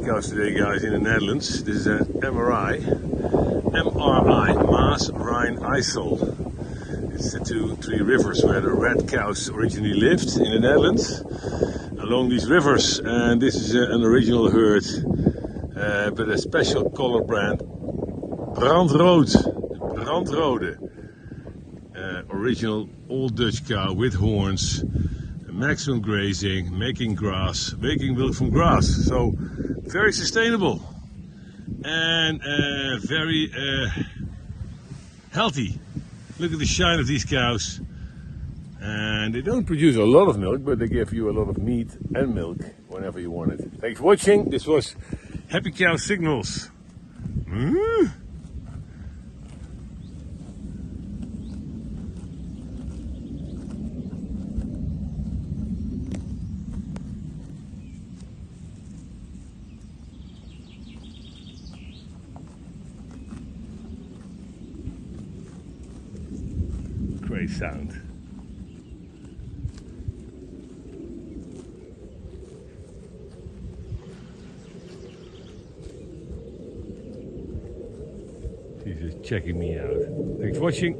cows today, guys, in the Netherlands. This is an MRI, Maas, Rhine, IJssel. It's the three rivers where the red cows originally lived in the Netherlands, along these rivers. And this is an original herd, but a special color brand, Brandrode. Original old Dutch cow with horns, maximum grazing, making milk from grass. So very sustainable and very healthy. Look at the shine of these cows. And they don't produce a lot of milk, but they give you a lot of meat and milk whenever you want it. Thanks for watching. This was Happy Cow Signals. Great sound. He's just checking me out. Thanks for watching.